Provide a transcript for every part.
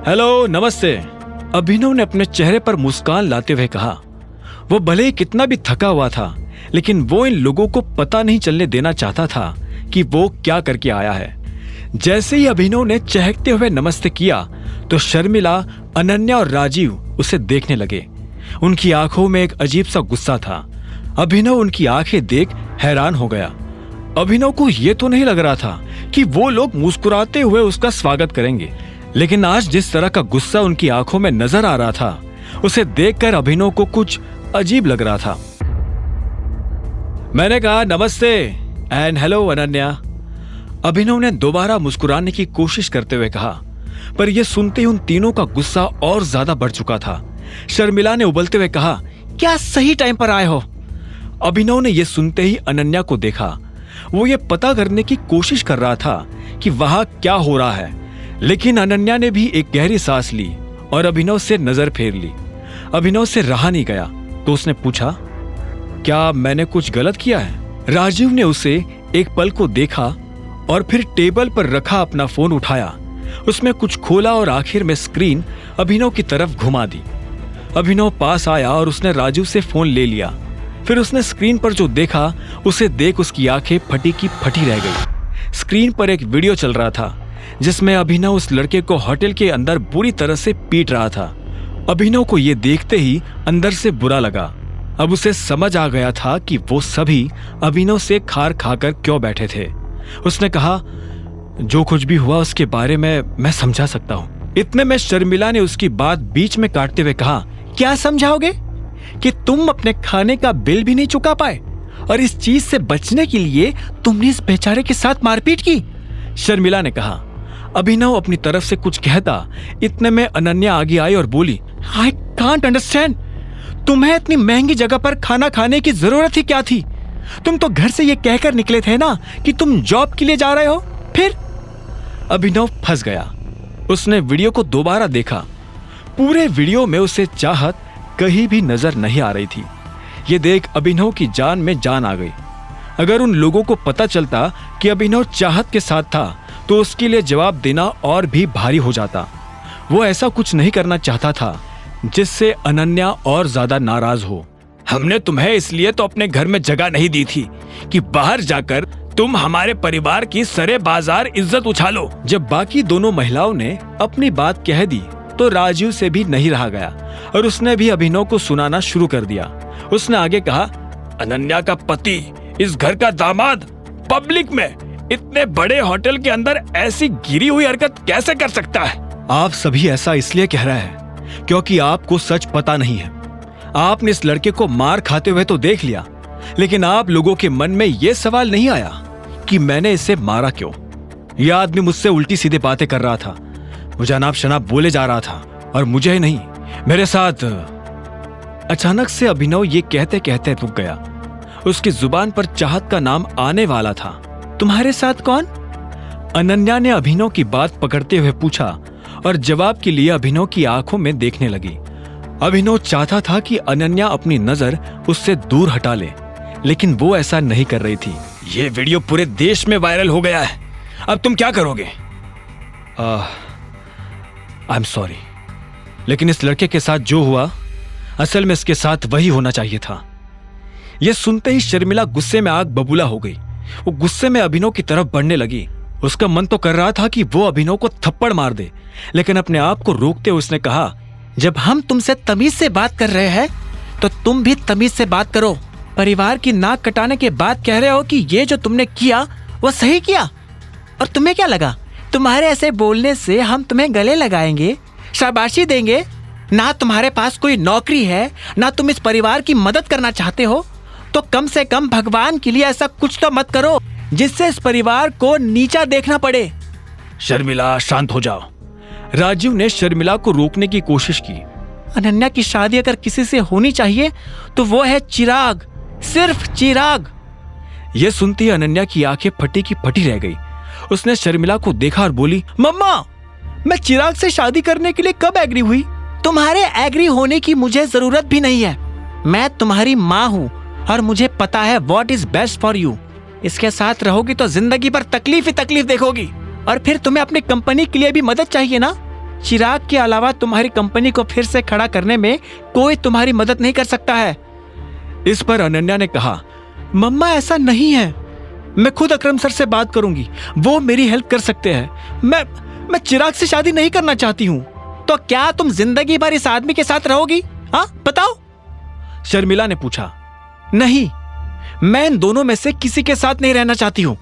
Hello, नमस्ते। अभिनव ने अपने चेहरे पर मुस्कान लाते हुए कहा। वो भले ही कितना भी थका हुआ था, लेकिन वो इन लोगों को पता नहीं चलने देना चाहता था कि वो क्या करके आया है। जैसे ही अभिनव ने चहकते हुए नमस्ते किया तो शर्मिला, अनन्या और राजीव उसे देखने लगे। उनकी आंखों में एक अजीब सा गुस्सा था। अभिनव उनकी आंखें देख हैरान हो गया। अभिनव को यह तो नहीं लग रहा था कि वो लोग मुस्कुराते हुए उसका स्वागत करेंगे, लेकिन आज जिस तरह का गुस्सा उनकी आंखों में नजर आ रहा था, उसे देखकर अभिनव को कुछ अजीब लग रहा था। मैंने कहा नमस्ते एंड हेलो अनन्या। अभिनव ने दोबारा मुस्कुराने की कोशिश करते हुए कहा, पर यह सुनते ही उन तीनों का गुस्सा और ज्यादा बढ़ चुका था। शर्मिला ने उबलते हुए कहा, क्या सही टाइम पर आए हो? अभिनव ने यह सुनते ही अनन्या को देखा। वो ये पता करने की कोशिश कर रहा था कि वहां क्या हो रहा है, लेकिन अनन्या ने भी एक गहरी सांस ली और अभिनव से नजर फेर ली। अभिनव से रहा नहीं गया तो उसने पूछा, क्या मैंने कुछ गलत किया है? राजीव ने उसे एक पल को देखा और फिर टेबल पर रखा अपना फोन उठाया, उसमें कुछ खोला और आखिर में स्क्रीन अभिनव की तरफ घुमा दी। अभिनव पास आया और उसने राजीव से फोन ले लिया। फिर उसने स्क्रीन पर जो देखा उसे देख उसकी आंखें फटी की फटी रह गई। स्क्रीन पर एक वीडियो चल रहा था जिसमें अभिनव उस लड़के को होटल के अंदर बुरी तरह से पीट रहा था। अभिनव को यह देखते ही अंदर से बुरा लगा। अब उसे समझ आ गया था कि वो सभी अभिनव से खार खाकर क्यों बैठे थे। उसने कहा, जो कुछ भी हुआ उसके बारे में मैं समझा सकता हूँ। इतने में शर्मिला ने उसकी बात बीच में काटते हुए कहा, क्या समझाओगे? कि तुम अपने खाने का बिल भी नहीं चुका पाए और इस चीज से बचने के लिए तुमने इस बेचारे के साथ मारपीट की? शर्मिला ने कहा। अभिनव अपनी तरफ से कुछ कहता, इतने में अनन्या आगे आई और बोली, आई कांट अंडरस्टैंड, तुम्हें इतनी महंगी जगह पर खाना खाने की जरूरत ही क्या थी? तुम तो घर से ये कहकर निकले थे ना कि तुम जॉब के लिए जा रहे हो। फिर अभिनव फंस गया। उसने वीडियो को दोबारा देखा। पूरे वीडियो में उसे चाहत कहीं भी नजर नहीं आ रही थी। ये देख अभिनव की जान में जान आ गई। अगर उन लोगों को पता चलता कि अभिनव चाहत के साथ था तो उसके लिए जवाब देना और भी भारी हो जाता। वो ऐसा कुछ नहीं करना चाहता था जिससे अनन्या और ज्यादा नाराज हो। हमने तुम्हें इसलिए तो अपने घर में जगह नहीं दी थी कि बाहर जाकर तुम हमारे परिवार की सरे बाजार इज्जत उछालो। जब बाकी दोनों महिलाओं ने अपनी बात कह दी तो राजीव से भी नहीं रहा गया और उसने भी अभिनव को सुनाना शुरू कर दिया। उसने आगे कहा, अनन्या का पति, इस घर का दामाद, पब्लिक में इतने बड़े होटल के अंदर ऐसी गिरी हुई हरकत कैसे कर सकता है? आप सभी ऐसा इसलिए कह रहे हैं क्योंकि आपको सच पता नहीं है। आपने इस लड़के को मार खाते हुए तो देख लिया, लेकिन आप लोगों के मन में यह सवाल नहीं आया कि मैंने इसे मारा क्यों? यह आदमी मुझसे उल्टी सीधी बातें कर रहा था, मुझे अनाप शनाप बोले जा रहा था और मुझे ही नहीं, मेरे साथ। अचानक से अभिनव ये कहते कहते रुक गया। उसकी जुबान पर चाहत का नाम आने वाला था। तुम्हारे साथ कौन? अनन्या ने अभिनव की बात पकड़ते हुए पूछा और जवाब के लिए अभिनव की आंखों में देखने लगी। अभिनव चाहता था कि अनन्या अपनी नजर उससे दूर हटा ले, लेकिन वो ऐसा नहीं कर रही थी। ये वीडियो पूरे देश में वायरल हो गया है, अब तुम क्या करोगे? आई एम सॉरी, लेकिन इस लड़के के साथ जो हुआ असल में इसके साथ वही होना चाहिए था। यह सुनते ही शर्मिला गुस्से में आग बबूला हो गई। वो गुस्से में अभिनव की तरफ बढ़ने लगी। उसका मन तो कर रहा था कि वो अभिनव को थप्पड़ मार दे, लेकिन अपने आप को रोकते हुए उसने कहा, जब हम तुमसे तमीज से बात कर रहे हैं तो तुम भी तमीज से बात करो। परिवार की नाक कटाने के बाद कह रहे हो कि ये जो तुमने किया वो सही किया, और तुम्हें क्या लगा तुम्हारे ऐसे बोलने से हम तुम्हें गले लगाएंगे, शाबाशी देंगे? ना तुम्हारे पास कोई नौकरी है, ना तुम इस परिवार की मदद करना चाहते हो, तो कम से कम भगवान के लिए ऐसा कुछ तो मत करो जिससे इस परिवार को नीचा देखना पड़े। शर्मिला, शांत हो जाओ। राजीव ने शर्मिला को रोकने की कोशिश की। अनन्या की शादी अगर किसी से होनी चाहिए तो वो है चिराग, सिर्फ चिराग। यह सुनती ही अनन्या की आंखें फटी की फटी रह गई। उसने शर्मिला को देखा और बोली, मम्मा, मैं चिराग से शादी करने के लिए कब एग्री हुई? तुम्हारे एग्री होने की मुझे जरूरत भी नहीं है। मैं तुम्हारी माँ हूँ और मुझे पता है what is best for you. इसके साथ रहोगी तो जिंदगी भर तकलीफ ही तकलीफ देखोगी, और फिर तुम्हें अपनी कंपनी के लिए भी मदद चाहिए ना, चिराग के अलावा तुम्हारी कंपनी को फिर से खड़ा करने में कोई तुम्हारी मदद नहीं कर सकता है। इस पर अनन्या ने कहा, मम्मा ऐसा नहीं है, मैं खुद अकरम सर से बात करूंगी, वो मेरी हेल्प कर सकते हैं। मैं चिराग से शादी नहीं करना चाहती हूं। तो क्या तुम जिंदगी भर इस आदमी के साथ रहोगी? हाँ बताओ, शर्मिला ने पूछा। नहीं, मैं इन दोनों में से किसी के साथ नहीं रहना चाहती हूं,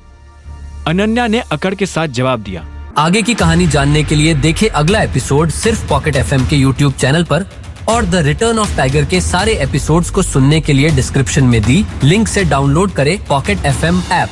अनन्या ने अकड़ के साथ जवाब दिया। आगे की कहानी जानने के लिए देखें अगला एपिसोड सिर्फ पॉकेट एफएम के YouTube चैनल पर, और द रिटर्न ऑफ टाइगर के सारे एपिसोड्स को सुनने के लिए डिस्क्रिप्शन में दी लिंक से डाउनलोड करें पॉकेट एफएम ऐप।